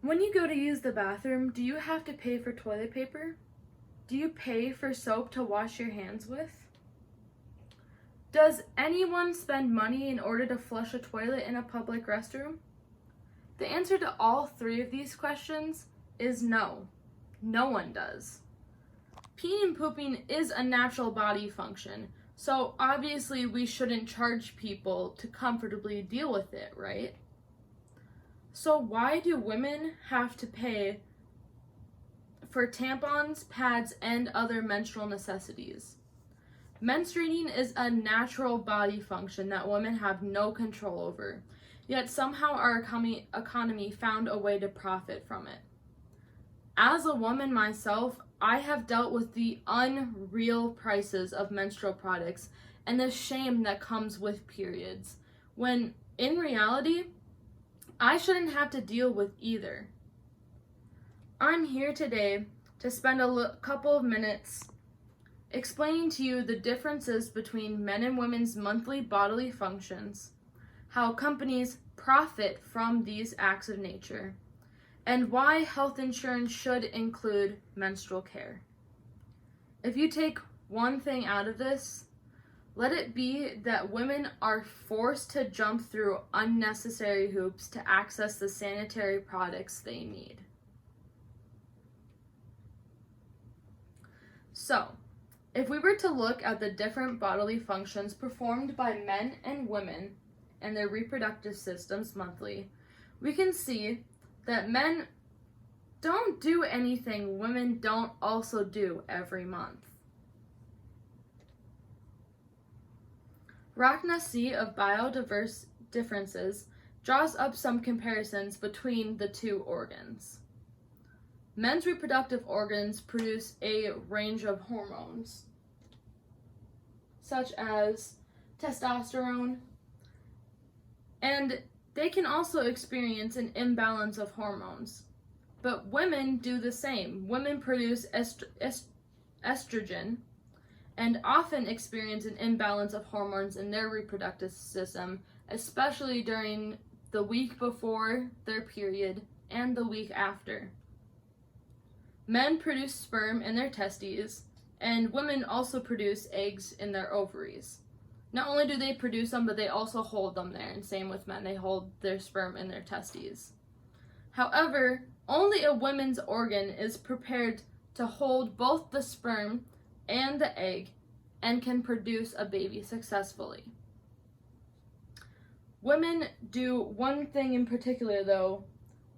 When you go to use the bathroom, do you have to pay for toilet paper? Do you pay for soap to wash your hands with? Does anyone spend money in order to flush a toilet in a public restroom? The answer to all three of these questions is no. No one does. Peeing and pooping is a natural body function, so obviously we shouldn't charge people to comfortably deal with it, right? So why do women have to pay for tampons, pads, and other menstrual necessities? Menstruating is a natural body function that women have no control over, yet somehow our economy found a way to profit from it. As a woman myself, I have dealt with the unreal prices of menstrual products and the shame that comes with periods, when in reality, I shouldn't have to deal with either. I'm here today to spend a couple of minutes explaining to you the differences between men and women's monthly bodily functions, how companies profit from these acts of nature, and why health insurance should include menstrual care. If you take one thing out of this, let it be that women are forced to jump through unnecessary hoops to access the sanitary products they need. So, if we were to look at the different bodily functions performed by men and women and their reproductive systems monthly, we can see that men don't do anything women don't also do every month. Rachna C. of Biodiverse Differences draws up some comparisons between the two organs. Men's reproductive organs produce a range of hormones, such as testosterone, and they can also experience an imbalance of hormones. But women do the same. Women produce estrogen and often experience an imbalance of hormones in their reproductive system, especially during the week before their period and the week after. Men produce sperm in their testes, and women also produce eggs in their ovaries. Not only do they produce them, but they also hold them there, and same with men, they hold their sperm in their testes. However, only a woman's organ is prepared to hold both the sperm and the egg and can produce a baby successfully. Women do one thing in particular, though,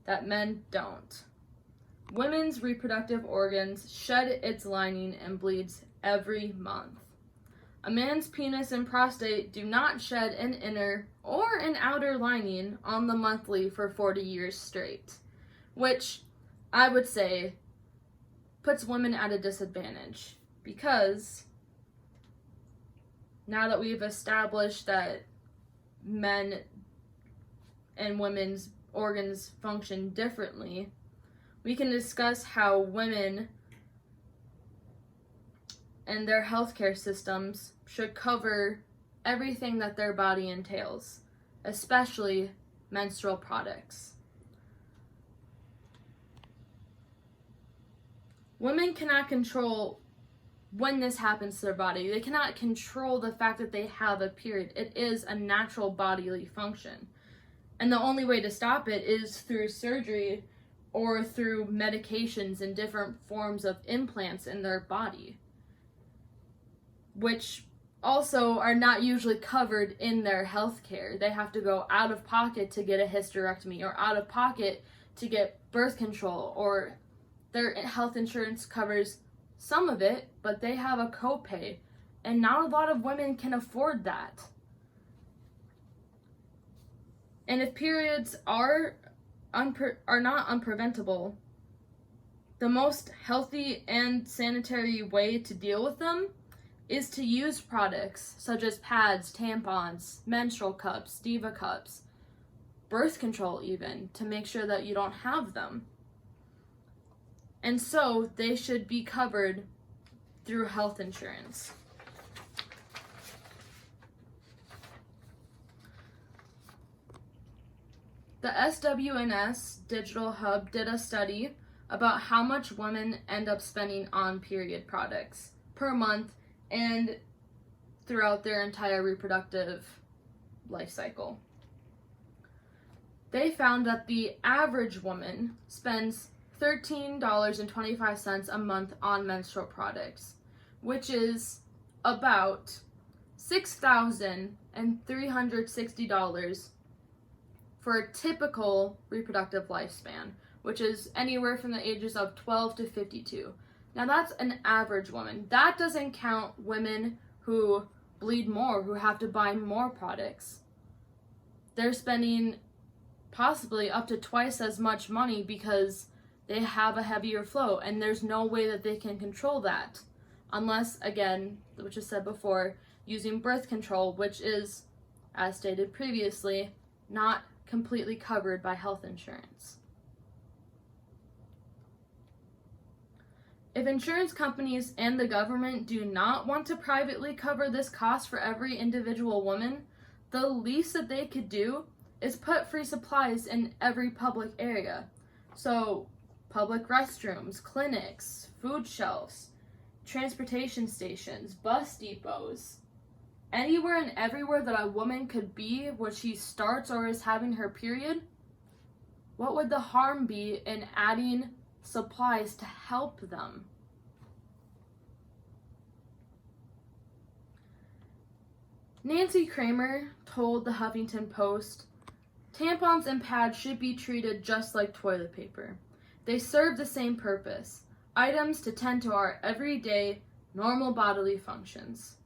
that men don't. Women's reproductive organs shed its lining and bleeds every month. A man's penis and prostate do not shed an inner or an outer lining on the monthly for 40 years straight, which I would say puts women at a disadvantage, because now that we've established that men and women's organs function differently, we can discuss how women and their healthcare systems should cover everything that their body entails, especially menstrual products. Women cannot control when this happens to their body. They cannot control the fact that they have a period. It is a natural bodily function. And the only way to stop it is through surgery or through medications and different forms of implants in their body, which also are not usually covered in their health care. They have to go out of pocket to get a hysterectomy, or out of pocket to get birth control, or their health insurance covers some of it, but they have a copay, and not a lot of women can afford that. And if periods are not unpreventable, the most healthy and sanitary way to deal with them is to use products such as pads, tampons, menstrual cups, diva cups, birth control even, to make sure that you don't have them. And so they should be covered through health insurance. The SWNS Digital Hub did a study about how much women end up spending on period products per month and throughout their entire reproductive life cycle. They found that the average woman spends $13.25 a month on menstrual products, which is about $6,360 for a typical reproductive lifespan, which is anywhere from the ages of 12 to 52. Now that's an average woman. That doesn't count women who bleed more, who have to buy more products. They're spending possibly up to twice as much money because they have a heavier flow, and there's no way that they can control that unless, again, which is said before, using birth control, which is, as stated previously, not completely covered by health insurance. If insurance companies and the government do not want to privately cover this cost for every individual woman, the least that they could do is put free supplies in every public area. So, public restrooms, clinics, food shelves, transportation stations, bus depots, anywhere and everywhere that a woman could be when she starts or is having her period. What would the harm be in adding supplies to help them? Nancy Kramer told the Huffington Post, "Tampons and pads should be treated just like toilet paper. They serve the same purpose, items to tend to our everyday, normal bodily functions."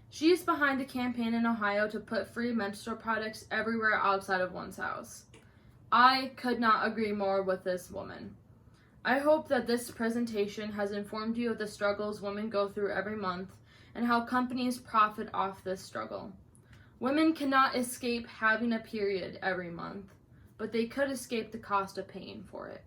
She is behind a campaign in Ohio to put free menstrual products everywhere outside of one's house. I could not agree more with this woman. I hope that this presentation has informed you of the struggles women go through every month and how companies profit off this struggle. Women cannot escape having a period every month, but they could escape the cost of paying for it.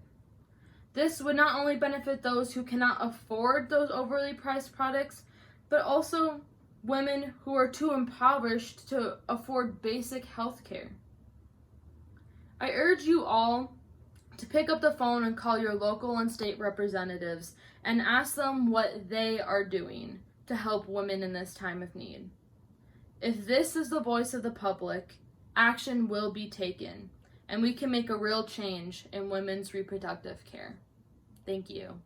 This would not only benefit those who cannot afford those overly priced products, but also women who are too impoverished to afford basic health care. I urge you all to pick up the phone and call your local and state representatives and ask them what they are doing to help women in this time of need. If this is the voice of the public, action will be taken, and we can make a real change in women's reproductive care. Thank you.